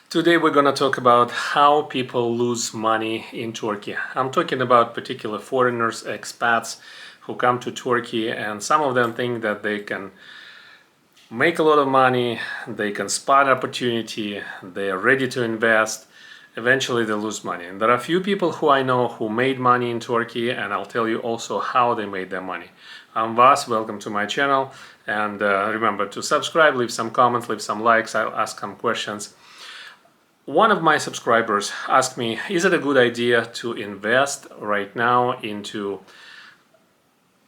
Today we're going to talk about how people lose money in Turkey. I'm talking about particular foreigners, expats who come to Turkey, and some of them think that they can make a lot of money, they can spot opportunity, they are ready to invest. Eventually they lose money. And there are a few people who I know who made money in Turkey, and I'll tell you also how they made their money. I'm Vas, welcome to my channel, and remember to subscribe, leave some comments, leave some likes, I'll ask some questions. One of my subscribers asked me, is it a good idea to invest right now into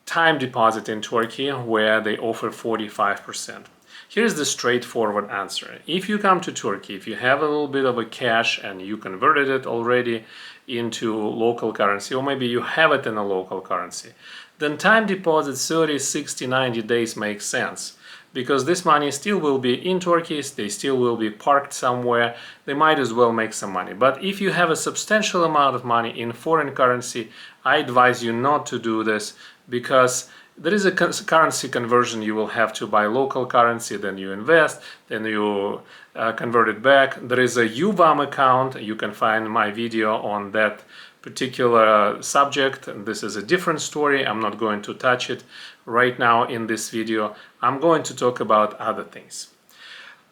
time deposit in Turkey where they offer 45%? Here's the straightforward answer. If you come to Turkey, if you have a little bit of a cash and you converted it already into local currency, or maybe you have it in a local currency, then time deposit 30, 60, 90 days makes sense. Because this money still will be in Turkey, they still will be parked somewhere, they might as well make some money. But if you have a substantial amount of money in foreign currency, I advise you not to do this, because there is a currency conversion. You will have to buy local currency, then you invest, then you convert it back. There is a UVAM account, you can find my video on that particular subject. This is a different story, I'm not going to touch it right now in this video. I'm going to talk about other things.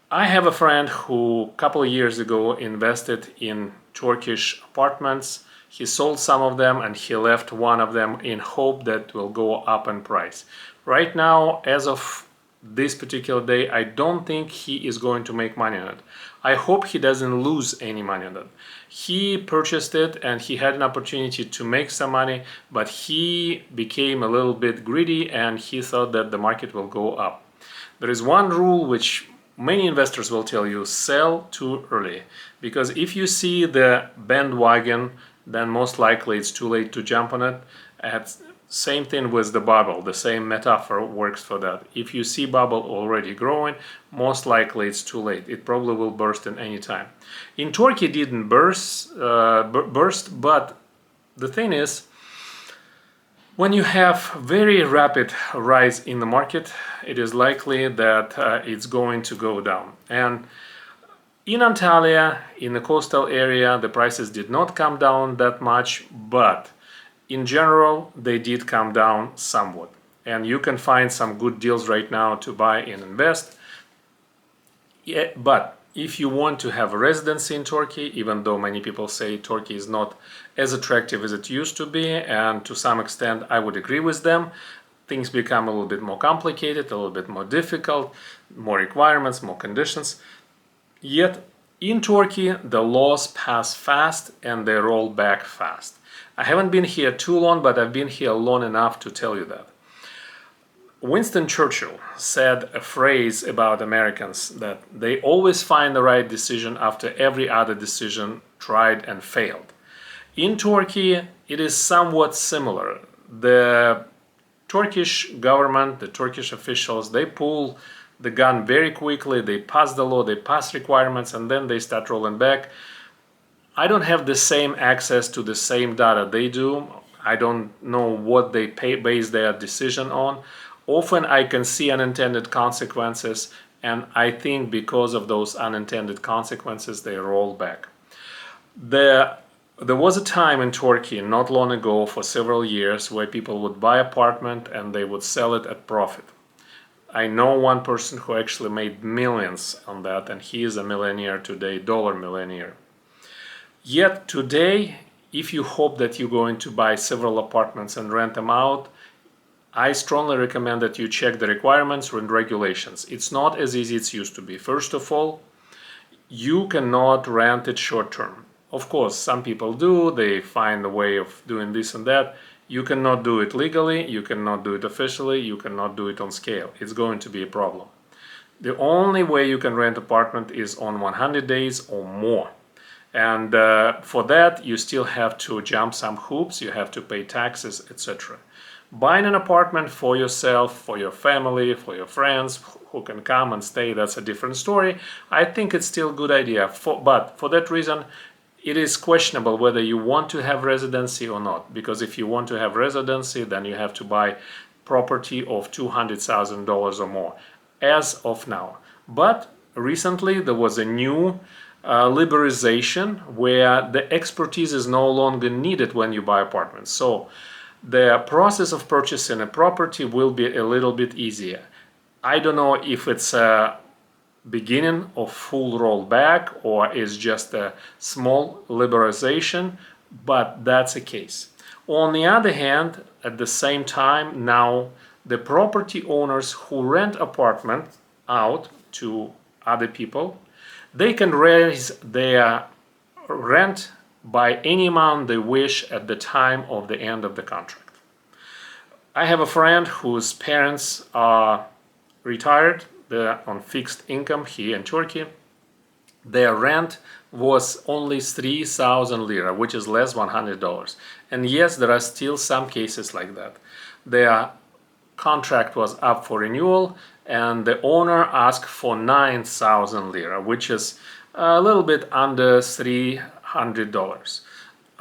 I have a friend who a couple of years ago invested in Turkish apartments. He sold some of them and he left one of them in hope that will go up in price. Right now, as of this particular day, I don't think he is going to make money on it. I hope he doesn't lose any money on it. He purchased it and he had an opportunity to make some money, but he became a little bit greedy and he thought that the market will go up. There is one rule which many investors will tell you: sell too early. Because if you see the bandwagon, then most likely it's too late to jump on it. Same thing with the bubble, the same metaphor works for that. If you see bubble already growing, most likely it's too late. It probably will burst in any time. In Turkey it didn't burst, but the thing is, when you have very rapid rise in the market, it is likely that it's going to go down. And in Antalya, in the coastal area, the prices did not come down that much, but in general, they did come down somewhat. And you can find some good deals right now to buy and invest. Yeah, but if you want to have a residency in Turkey, even though many people say Turkey is not as attractive as it used to be, and to some extent I would agree with them, things become a little bit more complicated, a little bit more difficult, more requirements, more conditions. Yet in Turkey, the laws pass fast and they roll back fast. I haven't been here too long, but I've been here long enough to tell you that. Winston Churchill said a phrase about Americans, that they always find the right decision after every other decision tried and failed. In Turkey, it is somewhat similar. The Turkish government, the Turkish officials, they pull the gun very quickly, they pass the law, they pass requirements, and then they start rolling back. I don't have the same access to the same data they do. I don't know what they base their decision on. Often I can see unintended consequences, and I think because of those unintended consequences they roll back. There was a time in Turkey not long ago, for several years, where people would buy an apartment and they would sell it at profit. I know one person who actually made millions on that, and he is a millionaire today, dollar millionaire. Yet today, if you hope that you're going to buy several apartments and rent them out, I strongly recommend that you check the requirements and regulations. It's not as easy as it used to be. First of all, you cannot rent it short term. Of course, some people do, they find a way of doing this and that. You cannot do it legally, you cannot do it officially, you cannot do it on scale. It's going to be a problem. The only way you can rent an apartment is on 100 days or more. And for that, you still have to jump some hoops, you have to pay taxes, etc. Buying an apartment for yourself, for your family, for your friends who can come and stay, that's a different story. I think it's still a good idea, but for that reason, it is questionable whether you want to have residency or not. Because if you want to have residency, then you have to buy property of $200,000 or more, as of now. But recently there was a new liberalization where the expertise is no longer needed when you buy apartments. So the process of purchasing a property will be a little bit easier. I don't know if it's a beginning of full rollback or is just a small liberalization, but that's the case. On the other hand, at the same time, now the property owners who rent apartments out to other people, they can raise their rent by any amount they wish at the time of the end of the contract. I have a friend whose parents are retired, they're on fixed income here in Turkey. Their rent was only 3,000 lira, which is less $100. And yes, there are still some cases like that. Their contract was up for renewal and the owner asked for 9,000 lira, which is a little bit under $300.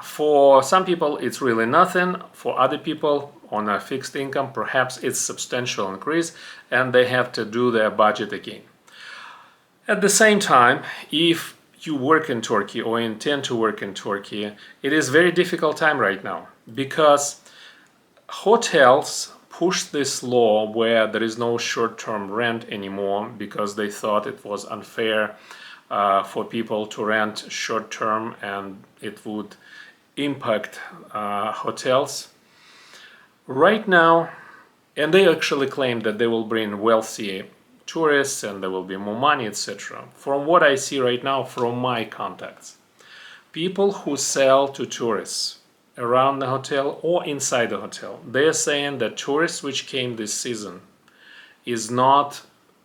For some people it's really nothing. For other people on a fixed income, perhaps it's substantial increase and they have to do their budget again. At the same time, if you work in Turkey or intend to work in Turkey, it is a very difficult time right now because hotels pushed this law where there is no short-term rent anymore because they thought it was unfair for people to rent short-term and it would impact hotels. Right now, and they actually claim that they will bring wealthy tourists and there will be more money, etc. From what I see right now from my contacts, people who sell to tourists around the hotel or inside the hotel, they are saying that tourists which came this season is not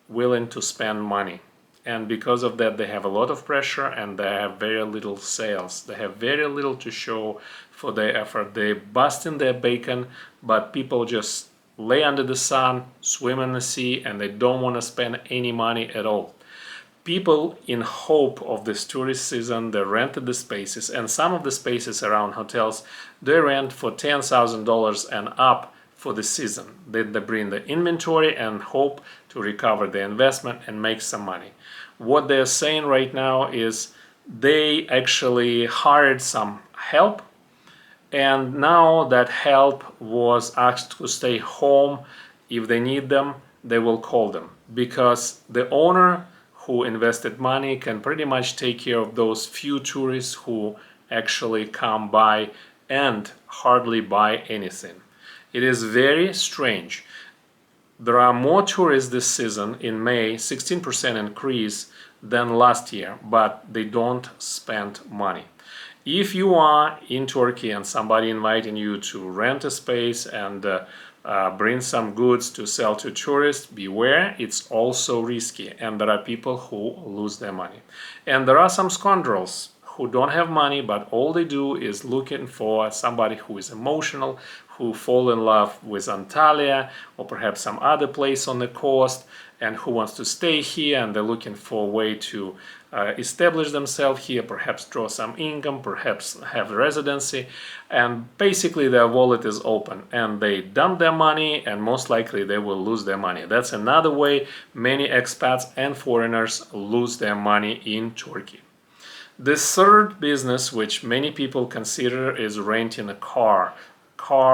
willing to spend money. And because of that, they have a lot of pressure and they have very little sales. They have very little to show for their effort. They bust in their bacon, but people just lay under the sun, swim in the sea, and they don't want to spend any money at all. People, in hope of this tourist season, they rented the spaces, and some of the spaces around hotels, they rent for $10,000 and up for the season. They bring the inventory and hope to recover the investment and make some money. What they're saying right now is they actually hired some help, and now that help was asked to stay home. If they need them, they will call them, because the owner who invested money can pretty much take care of those few tourists who actually come by and hardly buy anything. It is very strange. There are more tourists this season in May, 16% increase than last year, but they don't spend money. If you are in Turkey and somebody inviting you to rent a space and bring some goods to sell to tourists, beware, it's also risky and there are people who lose their money. And there are some scoundrels who don't have money, but all they do is looking for somebody who is emotional, who fall in love with Antalya or perhaps some other place on the coast and who wants to stay here, and they're looking for a way to establish themselves here, perhaps draw some income, perhaps have residency, and basically their wallet is open and they dump their money and most likely they will lose their money. That's another way many expats and foreigners lose their money in Turkey. The third business which many people consider is renting a car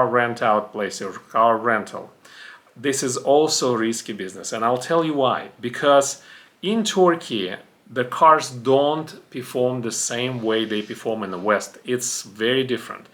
rent out place or car rental. This is also a risky business, and I'll tell you why. Because in Turkey, the cars don't perform the same way they perform in the West. It's very different.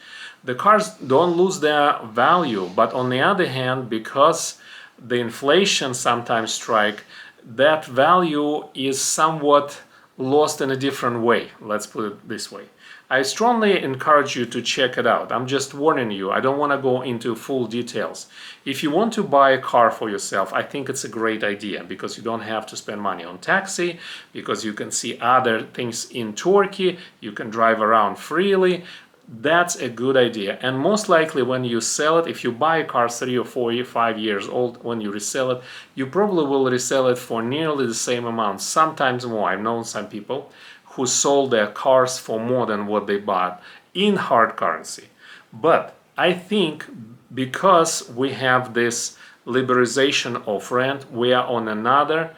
The cars don't lose their value, but on the other hand, because the inflation sometimes strikes, that value is somewhat lost in a different way. Let's put it this way. I strongly encourage you to check it out. I'm just warning you. I don't want to go into full details. If you want to buy a car for yourself, I think it's a great idea because you don't have to spend money on taxi, because you can see other things in Turkey, you can drive around freely. That's a good idea. And most likely when you sell it, if you buy a car 3 or 4 or 5 years old, when you resell it, you probably will resell it for nearly the same amount, sometimes more. I've known some people who sold their cars for more than what they bought in hard currency. But I think because we have this liberalization of rent, we are on another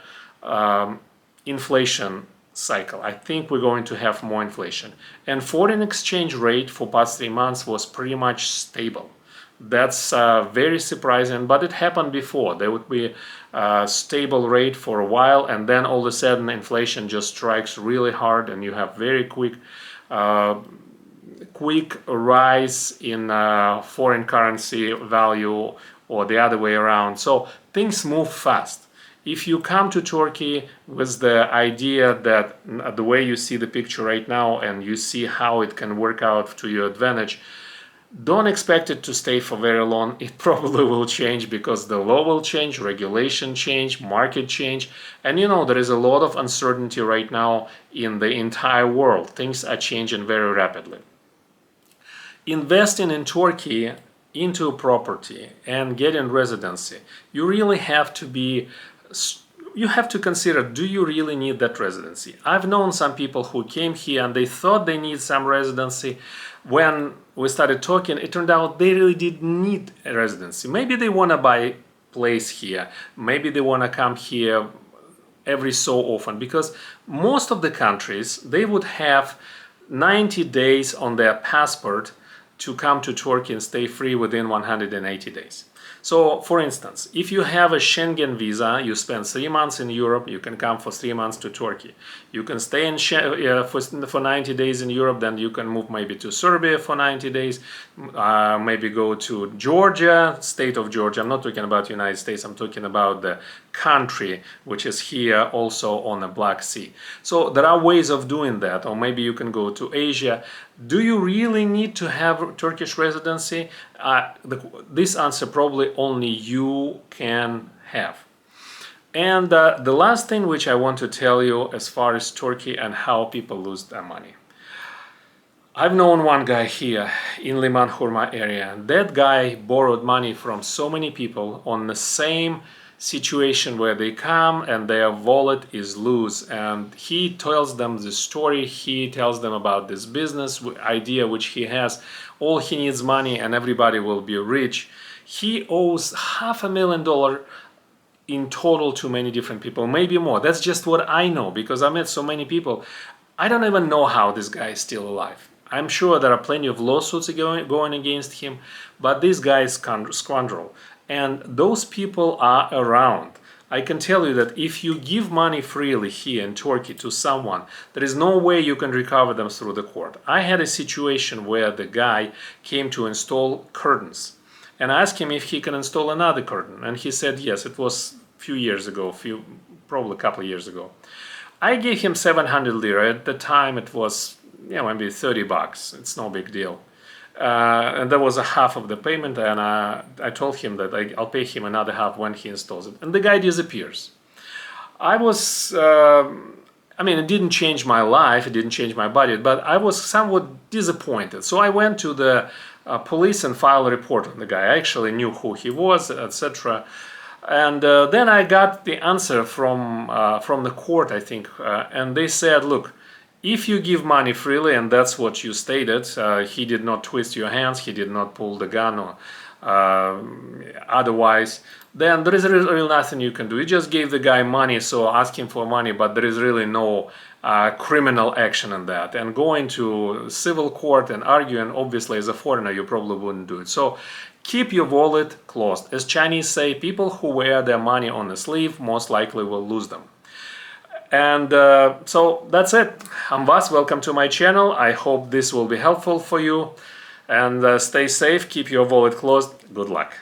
inflation cycle. I think we're going to have more inflation. And foreign exchange rate for past 3 months was pretty much stable. That's very surprising, but it happened before. There would be a stable rate for a while, and then all of a sudden inflation just strikes really hard, and you have very quick rise in foreign currency value, or the other way around. So things move fast. If you come to Turkey with the idea that the way you see the picture right now and you see how it can work out to your advantage, don't expect it to stay for very long. It probably will change because the law will change, regulation change, market change. And you know, there is a lot of uncertainty right now in the entire world. Things are changing very rapidly. Investing in Turkey into a property and getting residency, you really have to consider, do you really need that residency? I've known some people who came here and they thought they need some residency. When we started talking, it turned out they really didn't need a residency. Maybe they want to buy a place here. Maybe they want to come here every so often, because most of the countries, they would have 90 days on their passport to come to Turkey and stay free within 180 days. So, for instance, if you have a Schengen visa, you spend 3 months in Europe, you can come for 3 months to Turkey. You can stay in for 90 days in Europe, then you can move maybe to Serbia for 90 days, maybe go to Georgia, state of Georgia. I'm not talking about the United States, I'm talking about the country, which is here also on the Black Sea. So there are ways of doing that, or maybe you can go to Asia. Do you really need to have Turkish residency? This answer probably only you can have. And the last thing which I want to tell you as far as Turkey and how people lose their money. I've known one guy here in Liman Hurma area. That guy borrowed money from so many people on the same situation where they come and their wallet is loose, and he tells them the story, he tells them about this business idea which he has. All he needs money and everybody will be rich. He owes $500,000 in total to many different people, maybe more. That's just what I know, because I met so many people. I don't even know how this guy is still alive. I'm sure there are plenty of lawsuits going against him, but this guy is scoundrel. And those people are around. I can tell you that if you give money freely here in Turkey to someone, there is no way you can recover them through the court. I had a situation where the guy came to install curtains, and I asked him if he can install another curtain, and he said yes. It was a few years ago, probably a couple of years ago. I gave him 700 lira. At the time it was maybe 30 bucks. It's no big deal. And that was a half of the payment, and I told him that I'll pay him another half when he installs it. And the guy disappears. It didn't change my life, it didn't change my budget, but I was somewhat disappointed. So I went to the police and filed a report on the guy. I actually knew who he was, etc. And then I got the answer from the court, I think, and they said, look, if you give money freely, and that's what you stated, he did not twist your hands, he did not pull the gun or otherwise, then there is really nothing you can do. You just gave the guy money, so ask him for money, but there is really no criminal action in that. And going to civil court and arguing, obviously as a foreigner, you probably wouldn't do it. So keep your wallet closed. As Chinese say, people who wear their money on the sleeve most likely will lose them. And so that's it. I'm Vas, welcome to my channel. I hope this will be helpful for you. And stay safe, keep your wallet closed. Good luck.